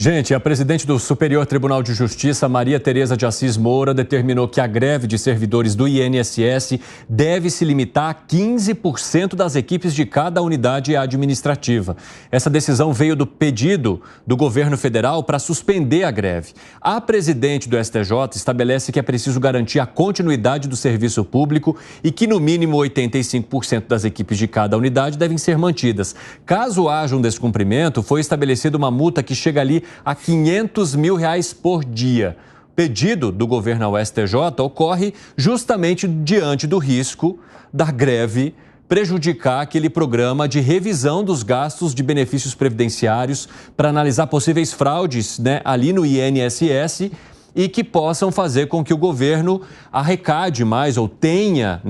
Gente, a presidente do Superior Tribunal de Justiça, Maria Tereza de Assis Moura, determinou que a greve de servidores do INSS deve se limitar a 15% das equipes de cada unidade administrativa. Essa decisão veio do pedido do governo federal para suspender a greve. A presidente do STJ estabelece que é preciso garantir a continuidade do serviço público e que, no mínimo, 85% das equipes de cada unidade devem ser mantidas. Caso haja um descumprimento, foi estabelecida uma multa que chega ali a R$500 mil por dia. O pedido do governo ao STJ ocorre justamente diante do risco da greve prejudicar aquele programa de revisão dos gastos de benefícios previdenciários para analisar possíveis fraudes, ali no INSS e que possam fazer com que o governo arrecade mais ou tenha,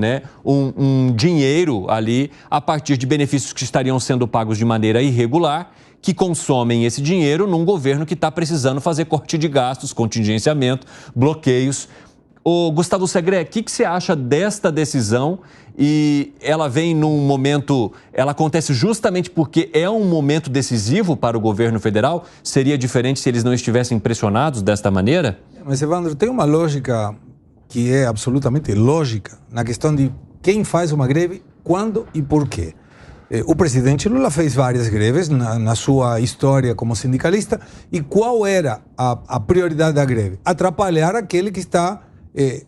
um dinheiro ali a partir de benefícios que estariam sendo pagos de maneira irregular, que consomem esse dinheiro num governo que está precisando fazer corte de gastos, contingenciamento, bloqueios. Ô, Gustavo Segré, o que você acha desta decisão? E ela vem num momento, ela acontece justamente porque é um momento decisivo para o governo federal? Seria diferente se eles não estivessem pressionados desta maneira? Mas, Evandro, tem uma lógica que é absolutamente lógica na questão de quem faz uma greve, quando e por quê. O presidente Lula fez várias greves na sua história como sindicalista. E qual era a prioridade da greve? Atrapalhar aquele que está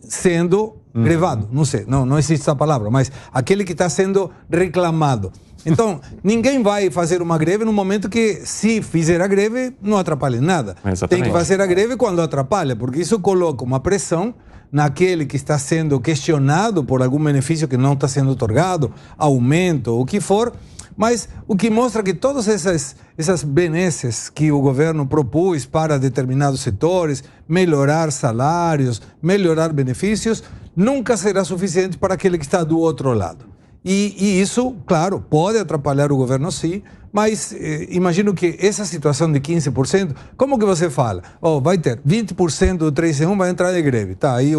sendo grevado. Não sei, não existe essa palavra, mas aquele que está sendo reclamado. Então, ninguém vai fazer uma greve no momento que, se fizer a greve, não atrapalha nada. Exatamente. Tem que fazer a greve quando atrapalha, porque isso coloca uma pressão naquele que está sendo questionado por algum benefício que não está sendo otorgado, aumento, o que for, mas o que mostra que todas essas benesses que o governo propôs para determinados setores, melhorar salários, melhorar benefícios, nunca será suficiente para aquele que está do outro lado. E isso, claro, pode atrapalhar o governo, sim, mas imagino que essa situação de 15%, como que você fala? Vai ter 20% do 3 em 1 vai entrar de greve, tá? Aí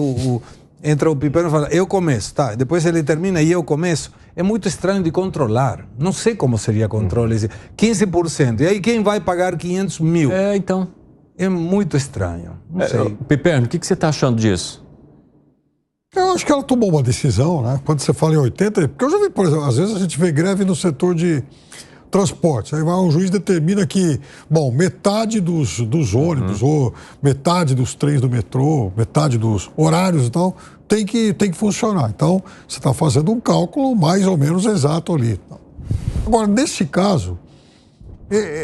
entra o Pipeno e fala, eu começo, tá? Depois ele termina e eu começo. É muito estranho de controlar. Não sei como seria controle. 15%. E aí quem vai pagar 500 mil? Então. É muito estranho. Não sei. Pipeno, o que você está achando disso? Eu acho que ela tomou uma decisão, né? Quando você fala em 80%, porque eu já vi, por exemplo, às vezes a gente vê greve no setor de transporte. Aí vai um juiz determina que, metade dos ônibus, ou metade dos trens do metrô, metade dos horários e tal, tem que funcionar. Então, você está fazendo um cálculo mais ou menos exato ali. Agora, nesse caso,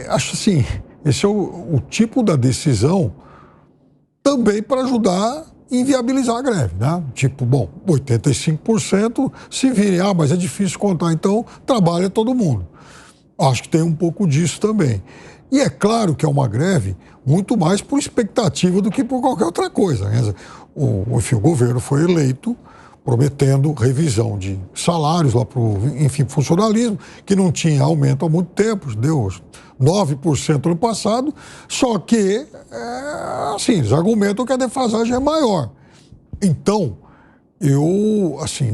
acho assim, esse é o tipo da decisão também para ajudar inviabilizar a greve, né? 85% se virem, mas é difícil contar, então trabalha todo mundo. Acho que tem um pouco disso também. E é claro que é uma greve muito mais por expectativa do que por qualquer outra coisa, né? Enfim, o governo foi eleito prometendo revisão de salários lá para o funcionalismo, que não tinha aumento há muito tempo, deu 9% no passado, só que, eles argumentam que a defasagem é maior. Então,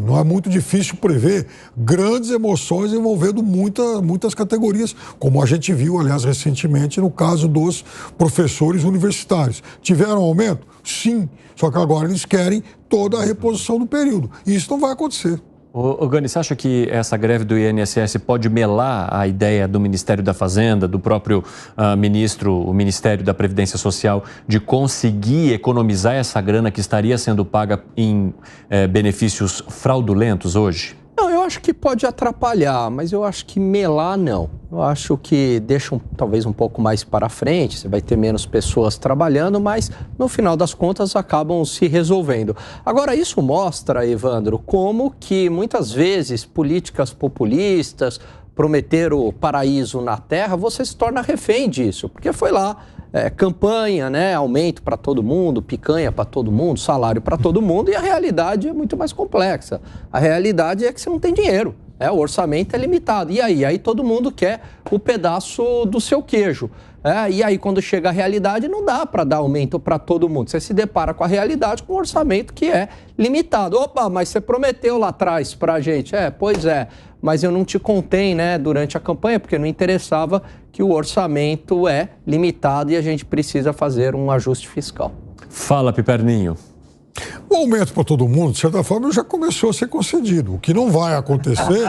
não é muito difícil prever grandes emoções envolvendo muitas categorias, como a gente viu, aliás, recentemente no caso dos professores universitários. Tiveram aumento? Sim, só que agora eles querem toda a reposição do período. E isso não vai acontecer. Ô Gani, você acha que essa greve do INSS pode melar a ideia do Ministério da Fazenda, do próprio o Ministério da Previdência Social, de conseguir economizar essa grana que estaria sendo paga em benefícios fraudulentos hoje? Não, eu acho que pode atrapalhar, mas eu acho que melar não. Eu acho que deixa talvez um pouco mais para frente, você vai ter menos pessoas trabalhando, mas no final das contas acabam se resolvendo. Agora, isso mostra, Evandro, como que muitas vezes políticas populistas, prometer o paraíso na terra, você se torna refém disso, porque foi lá, campanha, aumento para todo mundo, picanha para todo mundo, salário para todo mundo, e a realidade é muito mais complexa. A realidade é que você não tem dinheiro, o orçamento é limitado. E aí todo mundo quer o pedaço do seu queijo. E aí quando chega a realidade não dá para dar aumento para todo mundo. Você se depara com a realidade, com um orçamento que é limitado. Opa, mas você prometeu lá atrás para a gente. Pois é, mas eu não te contei, durante a campanha, porque não interessava que o orçamento é limitado e a gente precisa fazer um ajuste fiscal. Fala, Piperninho. O aumento para todo mundo, de certa forma, já começou a ser concedido. O que não vai acontecer...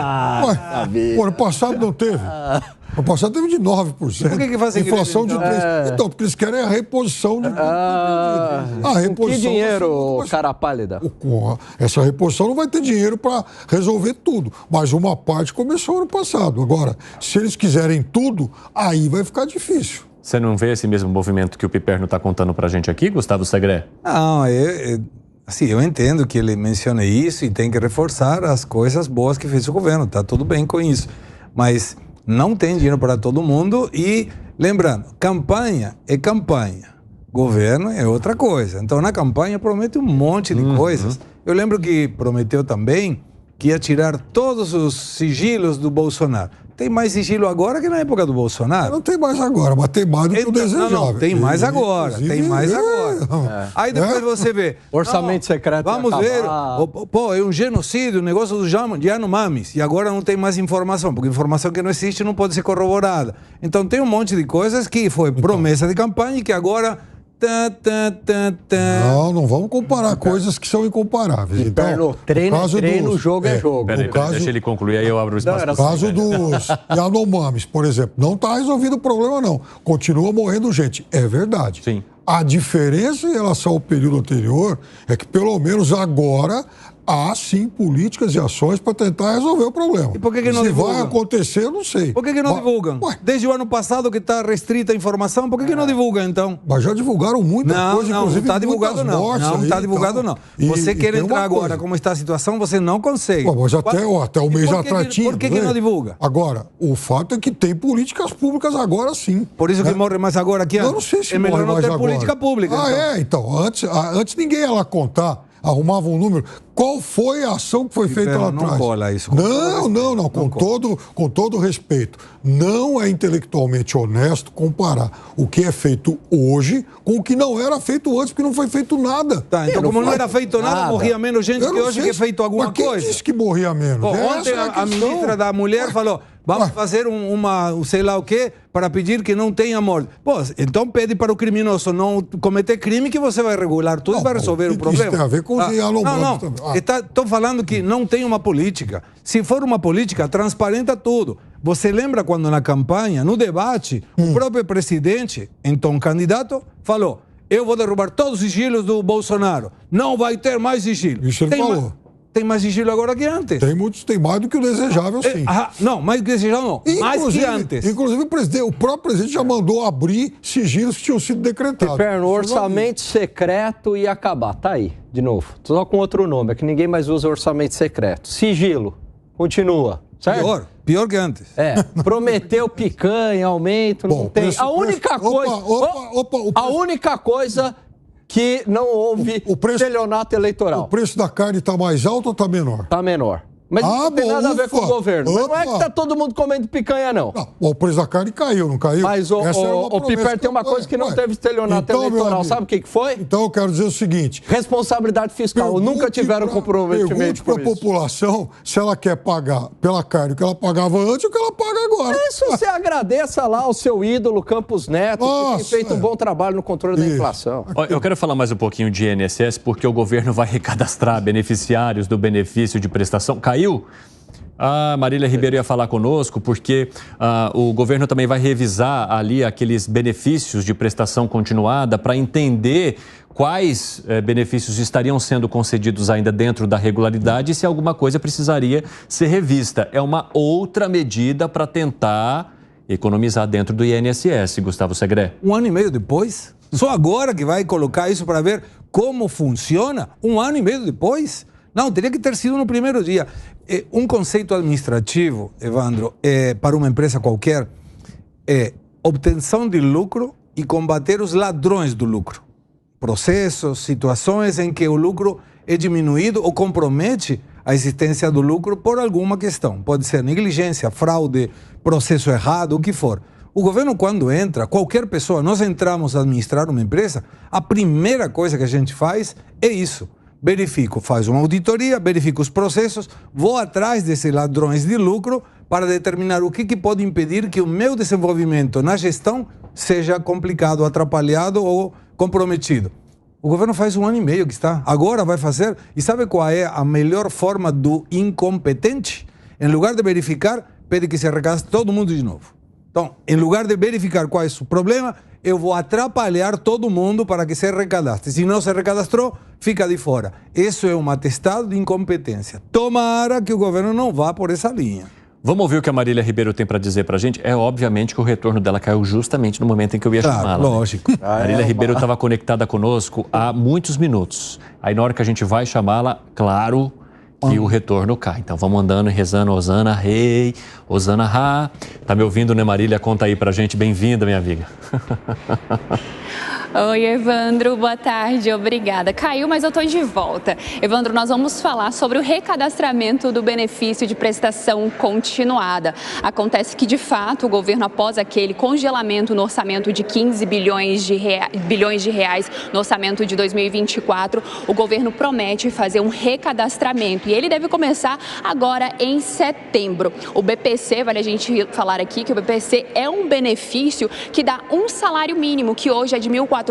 o ano passado não teve. O ano passado teve de 9%. Por que fazem inflação isso, de 3%. Então, porque eles querem a reposição de... Com que dinheiro, cara pálida? Essa reposição não vai ter dinheiro para resolver tudo. Mas uma parte começou ano passado. Agora, se eles quiserem tudo, aí vai ficar difícil. Você não vê esse mesmo movimento que o Piperno está contando para a gente aqui, Gustavo Segré? Não, assim, eu entendo que ele menciona isso e tem que reforçar as coisas boas que fez o governo, tá tudo bem com isso. Mas não tem dinheiro para todo mundo e, lembrando, campanha é campanha, governo é outra coisa. Então, na campanha promete um monte de coisas. Eu lembro que prometeu também que ia tirar todos os sigilos do Bolsonaro. Tem mais sigilo agora que na época do Bolsonaro. Não tem mais agora, mas tem mais do que o desejável. Não, tem mais agora. Tem mais agora. Aí depois você vê. Orçamento secreto. Vamos ver. Pô, é um genocídio, o negócio do Yanomamis. E agora não tem mais informação, porque informação que não existe não pode ser corroborada. Então tem um monte de coisas que foi promessa de campanha e que agora... Não vamos comparar coisas que são incomparáveis. Então, treino, jogo é jogo. Deixa ele concluir, aí eu abro o espaço. No caso dos Yanomamis, por exemplo, não está resolvido o problema, não. Continua morrendo gente. É verdade. Sim. A diferença em relação ao período anterior é que, pelo menos agora, há sim políticas e ações para tentar resolver o problema. E por que não divulgam? Se vai acontecer, eu não sei. Por que não divulgam? Desde o ano passado que está restrita a informação, por que não divulgam então? Mas já divulgaram muita coisa, inclusive não está divulgado não. Não está divulgado não. Você quer entrar agora, como está a situação, você não consegue. Mas até o mês atrás tinha. Por que não divulga? Agora, o fato é que tem políticas públicas agora sim. Por isso que morre mais agora que antes. Eu não sei se é melhor não ter agora. Política pública. Então. Antes ninguém ia lá contar, arrumava um número. Qual foi a ação que foi feita lá atrás? Não cola isso. Não. Com todo respeito. Não é intelectualmente honesto comparar o que é feito hoje com o que não era feito antes, porque não foi feito nada. Tá, então como não era feito nada, morria menos gente que hoje que é feito alguma coisa. Mas quem disse que morria menos? Ontem a ministra da Mulher falou, vamos fazer uma sei lá o quê, para pedir que não tenha morte. Pô, então pede para o criminoso não cometer crime que você vai regular tudo e vai resolver o problema. Isso tem a ver com os Yanomamis também. Estou falando que não tem uma política. Se for uma política, transparenta tudo. Você lembra quando na campanha, no debate, o próprio presidente, então candidato, falou: eu vou derrubar todos os sigilos do Bolsonaro. Não vai ter mais sigilo. Isso ele falou. Tem mais sigilo agora que antes. Tem mais do que o desejável, sim. Não, mais do que o desejável não. Mais que antes. Inclusive o próprio presidente já mandou abrir sigilos que tinham sido decretados. O orçamento secreto ia acabar. Tá aí, de novo. Só com outro nome, é que ninguém mais usa orçamento secreto. Sigilo. Continua. Certo? Pior que antes. Prometeu picanha, aumento, não tem. A única coisa... A única coisa... que não houve estelionato eleitoral. O preço da carne está mais alto ou está menor? Está menor. Mas não tem nada a ver com o governo. Mas não é que está todo mundo comendo picanha, não. O preço da carne caiu, não caiu? Mas o Piper tem uma coisa que não teve estelionato eleitoral. Sabe o que foi? Então eu quero dizer o seguinte... Responsabilidade fiscal. Nunca tiveram comprometimento com isso. Pergunte para a população se ela quer pagar pela carne o que ela pagava antes ou o que ela paga agora. Isso você agradeça lá ao seu ídolo Campos Neto, que tem feito um bom trabalho no controle da inflação. Eu quero falar mais um pouquinho de INSS, porque o governo vai recadastrar beneficiários do benefício de prestação. Caiu? A Marília Ribeiro ia falar conosco, porque o governo também vai revisar ali aqueles benefícios de prestação continuada para entender quais benefícios estariam sendo concedidos ainda dentro da regularidade e se alguma coisa precisaria ser revista. É uma outra medida para tentar economizar dentro do INSS, Gustavo Segré. 1 ano e meio depois? Só agora que vai colocar isso para ver como funciona? 1 ano e meio depois? Não, teria que ter sido no primeiro dia. Um conceito administrativo, Evandro, para uma empresa qualquer, é obtenção de lucro e combater os ladrões do lucro. Processos, situações em que o lucro é diminuído ou compromete a existência do lucro por alguma questão. Pode ser negligência, fraude, processo errado, o que for. O governo, quando entra, qualquer pessoa, nós entramos a administrar uma empresa, a primeira coisa que a gente faz é isso. verifico, faz uma auditoria, verifico os processos, vou atrás desses ladrões de lucro para determinar o que pode impedir que o meu desenvolvimento na gestão seja complicado, atrapalhado ou comprometido. O governo faz 1 ano e meio que está, agora vai fazer. E sabe qual é a melhor forma do incompetente? Em lugar de verificar, pede que se recadastre todo mundo de novo. Então, em lugar de verificar qual é o problema, eu vou atrapalhar todo mundo para que se recadastre. Se não se recadastrou, fica de fora. Isso é um atestado de incompetência. Tomara que o governo não vá por essa linha. Vamos ouvir o que a Marília Ribeiro tem para dizer para a gente? É obviamente que o retorno dela caiu justamente no momento em que eu ia chamá-la. Lógico. Né? Marília Ribeiro estava conectada conosco há muitos minutos. Aí na hora que a gente vai chamá-la, claro que o retorno cai. Então vamos andando e rezando, Osana Rei, Osana Ra. Tá me ouvindo, né, Marília? Conta aí pra gente. Bem-vinda, minha amiga. Oi, Evandro, boa tarde, obrigada. Caiu, mas eu tô de volta. Evandro, nós vamos falar sobre o recadastramento do benefício de prestação continuada. Acontece que, de fato, o governo, após aquele congelamento no orçamento de 15 bilhões de reais no orçamento de 2024, o governo promete fazer um recadastramento e ele deve começar agora em setembro. O BPC, vale a gente falar aqui que o BPC é um benefício que dá um salário mínimo, que hoje é de R$ 1.412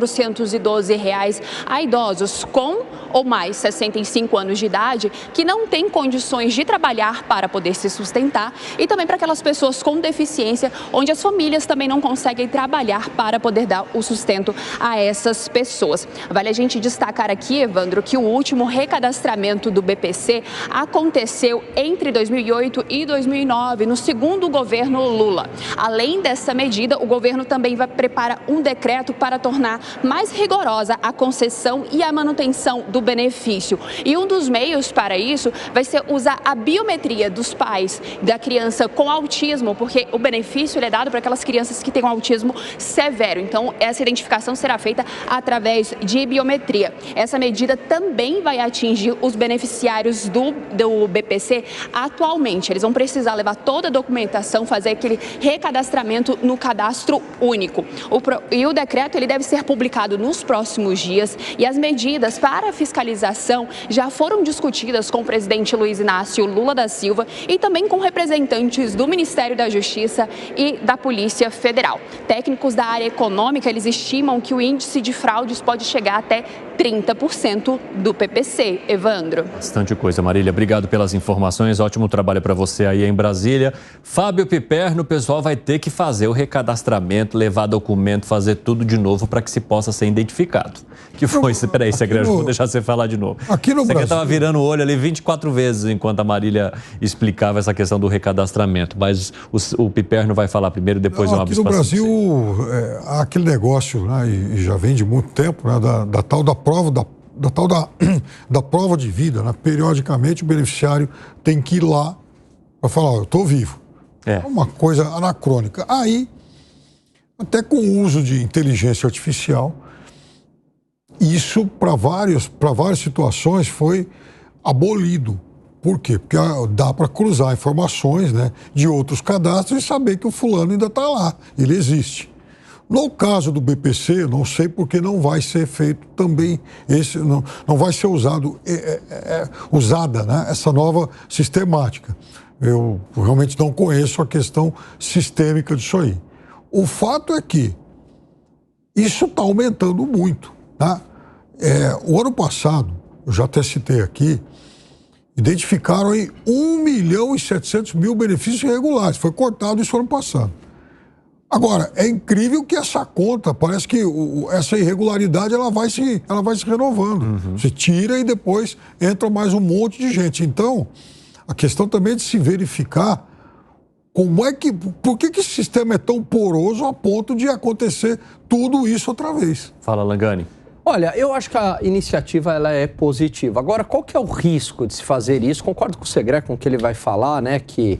a idosos com ou mais 65 anos de idade que não têm condições de trabalhar para poder se sustentar e também para aquelas pessoas com deficiência, onde as famílias também não conseguem trabalhar para poder dar o sustento a essas pessoas. Vale a gente destacar aqui, Evandro, que o último recadastramento do BPC aconteceu entre 2008 e 2009, no segundo governo Lula. Além dessa medida, o governo também vai preparar um decreto para tornar mais rigorosa a concessão e a manutenção do benefício. E um dos meios para isso vai ser usar a biometria dos pais da criança com autismo, porque o benefício ele é dado para aquelas crianças que têm um autismo severo. Então, essa identificação será feita através de biometria. Essa medida também vai atingir os beneficiários do BPC atualmente. Eles vão precisar levar toda a documentação, fazer aquele recadastramento no cadastro único. E o decreto ele deve ser publicado nos próximos dias e as medidas para a fiscalização já foram discutidas com o presidente Luiz Inácio Lula da Silva e também com representantes do Ministério da Justiça e da Polícia Federal. Técnicos da área econômica, eles estimam que o índice de fraudes pode chegar até 30% do PPC. Evandro. Bastante coisa, Marília. Obrigado pelas informações. Ótimo trabalho para você aí em Brasília. Fábio Piperno, o pessoal vai ter que fazer o recadastramento, levar documento, fazer tudo de novo para que se possa ser identificado. Que foi? Peraí, segredo, vou deixar você falar de novo. Aqui no Brasil... Você estava virando o olho ali 24 vezes enquanto a Marília explicava essa questão do recadastramento. Mas o Piperno vai falar primeiro, depois eu abro espaço. Aqui no Brasil, há aquele negócio, né, e já vem de muito tempo, né, da tal da prova da prova de vida, né? Periodicamente o beneficiário tem que ir lá para falar, eu estou vivo. É uma coisa anacrônica. Aí, até com o uso de inteligência artificial, isso para várias situações foi abolido. Por quê? Porque dá para cruzar informações, né, de outros cadastros e saber que o fulano ainda está lá, ele existe. No caso do BPC, não sei porque não vai ser feito também, não vai ser usada, né, essa nova sistemática. Eu realmente não conheço a questão sistêmica disso aí. O fato é que isso está aumentando muito. Tá? O ano passado, eu já até citei aqui, identificaram aí 1.700.000 benefícios irregulares. Foi cortado isso ano passado. Agora, é incrível que essa conta, parece que essa irregularidade ela vai se renovando. Uhum. Você tira e depois entra mais um monte de gente. Então, a questão também é de se verificar por que esse sistema é tão poroso a ponto de acontecer tudo isso outra vez. Fala, Langani. Olha, eu acho que a iniciativa ela é positiva. Agora, qual que é o risco de se fazer isso? Concordo com o Segré, com o que ele vai falar, né? Que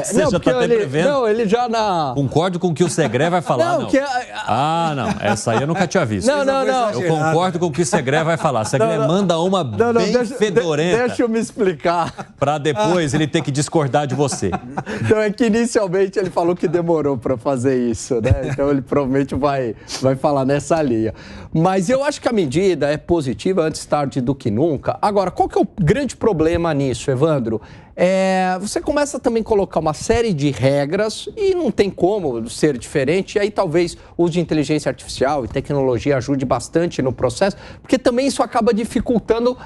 você já está prevendo? Não, ele já na... Concordo com o que o Segré vai falar, não. Não. Essa aí eu nunca tinha visto. Não. Eu concordo com o que o Segré vai falar. Segré manda uma bem fedorenta. Deixa eu me explicar. Para depois ele ter que discordar de você. Então, é que inicialmente ele falou que demorou para fazer isso, né? Então, ele provavelmente vai falar nessa linha. Mas eu acho que que a medida é positiva, antes tarde do que nunca. Agora, qual que é o grande problema nisso, Evandro? Você começa também a colocar uma série de regras e não tem como ser diferente. E aí talvez o uso de inteligência artificial e tecnologia ajude bastante no processo, porque também isso acaba dificultando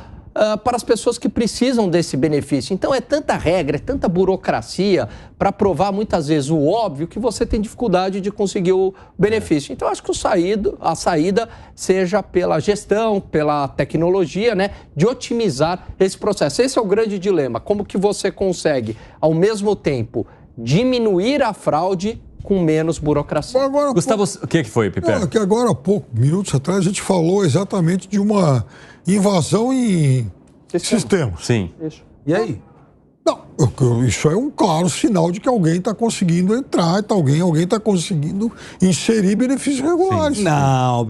para as pessoas que precisam desse benefício. Então é tanta regra, é tanta burocracia para provar muitas vezes o óbvio que você tem dificuldade de conseguir o benefício. Então acho que a saída seja pela gestão, pela tecnologia, né, de otimizar esse processo. Esse é o grande dilema. Como que você consegue, ao mesmo tempo, diminuir a fraude com menos burocracia? Agora, Gustavo, o que foi, Piper? Não, que agora há pouco, minutos atrás, a gente falou exatamente de uma invasão em sistemas. Sim. Isso. E aí? Não, isso é um claro sinal de que alguém está conseguindo entrar, alguém está conseguindo inserir benefícios regulares. Sim. Não,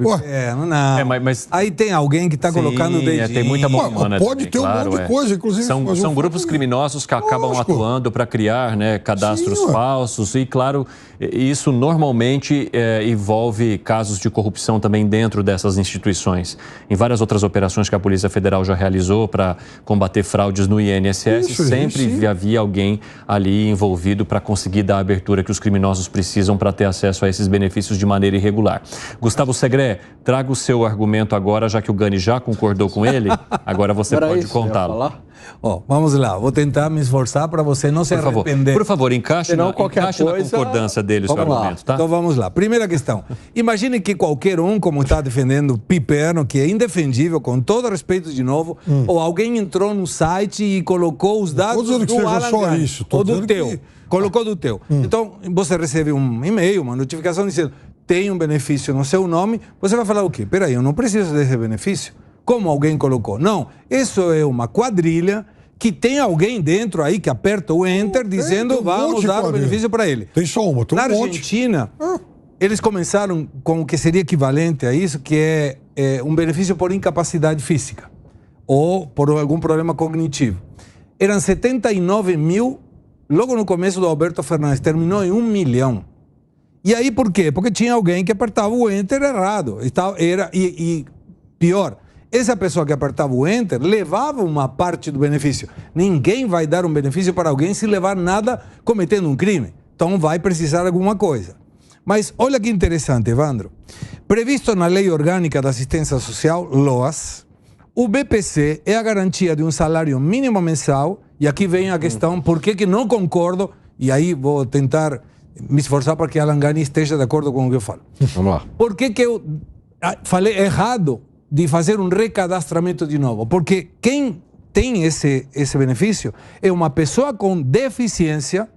não. Mas aí tem alguém que está colocando o dedinho. Tem muita mão humana pode também, ter um monte de coisa, inclusive. São grupos criminosos que acabam atuando para criar, né, cadastros falsos e, claro, isso normalmente envolve casos de corrupção também dentro dessas instituições. Em várias outras operações que a Polícia Federal já realizou para combater fraudes no INSS, sempre havia alguém ali envolvido para conseguir dar a abertura que os criminosos precisam para ter acesso a esses benefícios de maneira irregular. Gustavo Segré, traga o seu argumento agora, já que o Gani já concordou com ele, agora você pode contá-lo. Vamos lá, vou tentar me esforçar para você não se arrepender. Por favor, encaixe na concordância dele o seu argumento, tá? Então vamos lá. Primeira questão. Imagine que qualquer como está defendendo Piperno, que é indefendível, com todo respeito de novo, ou alguém entrou no site e colocou os dados do Alan Gani, ou do teu. Colocou do teu. Então, você recebe um e-mail, uma notificação dizendo tem um benefício no seu nome, você vai falar o quê? Peraí, eu não preciso desse benefício. Como alguém colocou? Não, isso é uma quadrilha que tem alguém dentro aí que aperta o enter dizendo vamos dar o benefício para ele. Tem só uma, tem Na Argentina, eles começaram com o que seria equivalente a isso, que é um benefício por incapacidade física ou por algum problema cognitivo. Eram 79 mil, logo no começo do Alberto Fernandes, terminou em 1 milhão. E aí por quê? Porque tinha alguém que apertava o enter errado. E pior, essa pessoa que apertava o enter levava uma parte do benefício. Ninguém vai dar um benefício para alguém se levar nada cometendo um crime. Então vai precisar de alguma coisa. Mas olha que interessante, Evandro. Previsto na Lei Orgânica da Assistência Social, LOAS, o BPC é a garantia de um salário mínimo mensal. E aqui vem a questão, por que não concordo? E aí vou tentar me esforçar para que Alan Gani esteja de acordo com o que eu falo. Vamos lá. Por que eu falei errado de fazer um recadastramento de novo? Porque quem tem esse benefício é uma pessoa com deficiência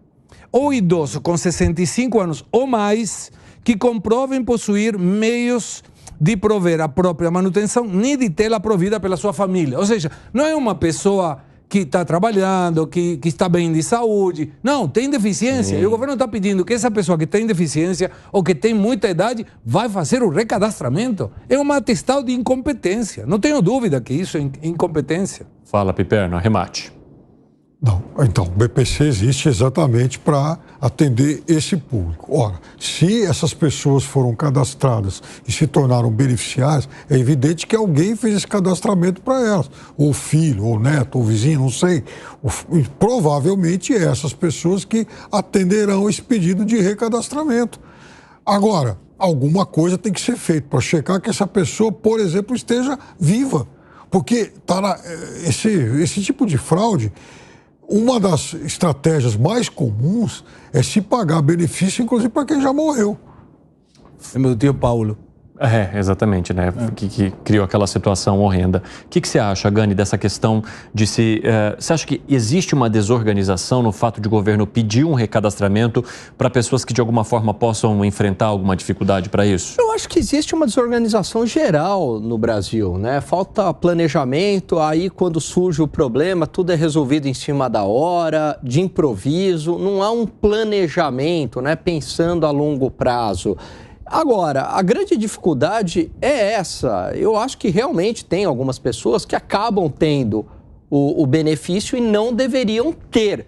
ou idoso com 65 anos ou mais que comprovem possuir meios de prover a própria manutenção nem de tê-la provida pela sua família. Ou seja, não é uma pessoa que está trabalhando, que está bem de saúde. Não, tem deficiência. E o governo está pedindo que essa pessoa que tem deficiência ou que tem muita idade vai fazer o recadastramento. É uma atestado de incompetência. Não tenho dúvida que isso é incompetência. Fala, Piperno, arremate. Não, então, o BPC existe exatamente para atender esse público. Ora, se essas pessoas foram cadastradas e se tornaram beneficiárias, é evidente que alguém fez esse cadastramento para elas. Ou filho, ou neto, ou vizinho, não sei. E provavelmente essas pessoas que atenderão esse pedido de recadastramento. Agora, alguma coisa tem que ser feita para checar que essa pessoa, por exemplo, esteja viva. Porque esse tipo de fraude, uma das estratégias mais comuns é se pagar benefício, inclusive para quem já morreu. É meu tio Paulo. Exatamente, né? Que criou aquela situação horrenda. O que você acha, Gani, dessa questão de se... Você acha que existe uma desorganização no fato de o governo pedir um recadastramento para pessoas que de alguma forma possam enfrentar alguma dificuldade para isso? Eu acho que existe uma desorganização geral no Brasil, né? Falta planejamento, aí quando surge o problema, tudo é resolvido em cima da hora, de improviso, não há um planejamento, né? Pensando a longo prazo. Agora, a grande dificuldade é essa. Eu acho que realmente tem algumas pessoas que acabam tendo o benefício e não deveriam ter.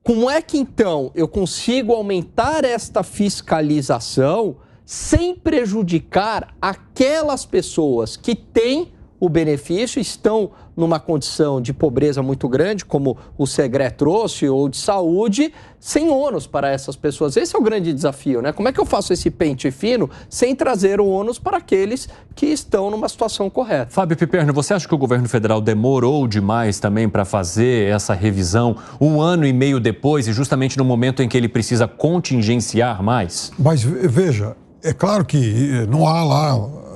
Como é que, então, eu consigo aumentar esta fiscalização sem prejudicar aquelas pessoas que têm o benefício, estão numa condição de pobreza muito grande, como o Segré trouxe, ou de saúde, sem ônus para essas pessoas. Esse é o grande desafio, né? Como é que eu faço esse pente fino sem trazer o ônus para aqueles que estão numa situação correta? Fábio Piperno, você acha que o governo federal demorou demais também para fazer essa revisão 1 ano e meio depois e justamente no momento em que ele precisa contingenciar mais? Mas veja, é claro que não há lá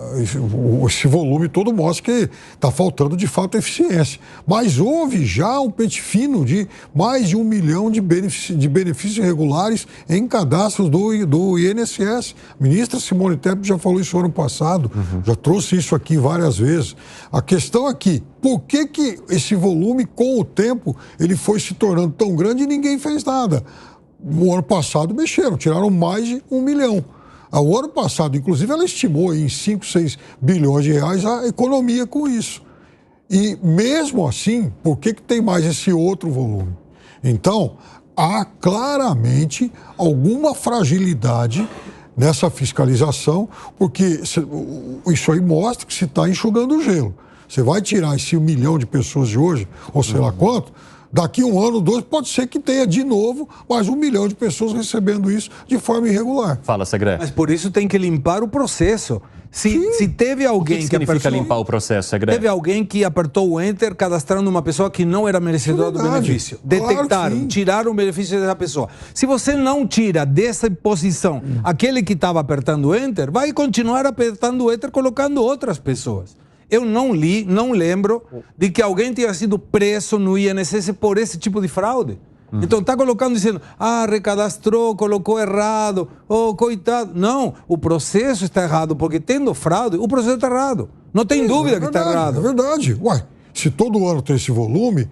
esse volume todo mostra que está faltando de fato eficiência. Mas houve já um pente fino de mais de 1 milhão de benefícios regulares em cadastros do INSS. A ministra Simone Tebet já falou isso ano passado, já trouxe isso aqui várias vezes. A questão aqui, por que esse volume, com o tempo, ele foi se tornando tão grande e ninguém fez nada? No ano passado mexeram, tiraram mais de 1 milhão. O ano passado, inclusive, ela estimou em 5, 6 bilhões de reais a economia com isso. E mesmo assim, por que tem mais esse outro volume? Então, há claramente alguma fragilidade nessa fiscalização, porque isso aí mostra que se está enxugando o gelo. Você vai tirar esse 1 milhão de pessoas de hoje, ou sei lá quanto, daqui 1 ano, 2, pode ser que tenha de novo mais 1 milhão de pessoas recebendo isso de forma irregular. Fala, Segré. Mas por isso tem que limpar o processo. Se teve alguém que significa limpar o processo, Segré? Teve alguém que apertou o Enter cadastrando uma pessoa que não era merecedora do benefício. Detectaram, claro, tiraram o benefício dessa pessoa. Se você não tira dessa posição aquele que estava apertando o Enter, vai continuar apertando o Enter colocando outras pessoas. Eu não lembro de que alguém tenha sido preso no INSS por esse tipo de fraude. Então está colocando, dizendo, recadastrou, colocou errado, coitado. Não, o processo está errado, porque tendo fraude, o processo está errado. Não tem dúvida que está errado. É verdade. Ué, se todo ano tem esse volume,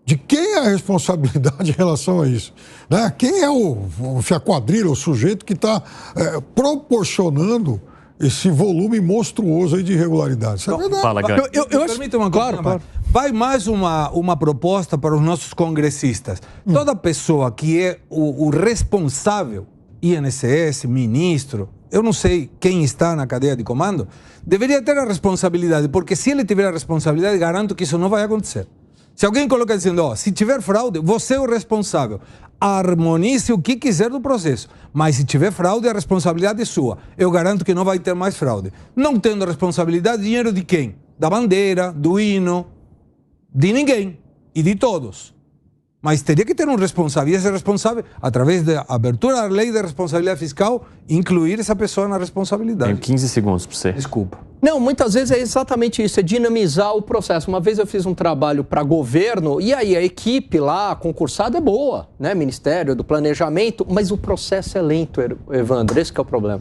de quem é a responsabilidade em relação a isso? Né? Quem é a quadrilha, o sujeito que está proporcionando esse volume monstruoso aí de irregularidades? Isso é verdade. Fala, Gani. Eu permito uma coisa. Claro. Vai mais uma proposta para os nossos congressistas. Toda pessoa que é o responsável, INSS, ministro, eu não sei quem está na cadeia de comando, deveria ter a responsabilidade, porque se ele tiver a responsabilidade, garanto que isso não vai acontecer. Se alguém coloca dizendo, se tiver fraude, você é o responsável. Harmonize o que quiser do processo. Mas se tiver fraude, a responsabilidade é sua. Eu garanto que não vai ter mais fraude. Não tendo responsabilidade, dinheiro de quem? Da bandeira, do hino, de ninguém e de todos. Mas teria que ter um responsável. E esse responsável, através da abertura da lei de responsabilidade fiscal, incluir essa pessoa na responsabilidade. Tem 15 segundos para você. Desculpa. Não, muitas vezes é exatamente isso, é dinamizar o processo. Uma vez eu fiz um trabalho para governo e aí a equipe lá, concursada, é boa, né? Ministério do Planejamento, mas o processo é lento, Evandro, esse que é o problema.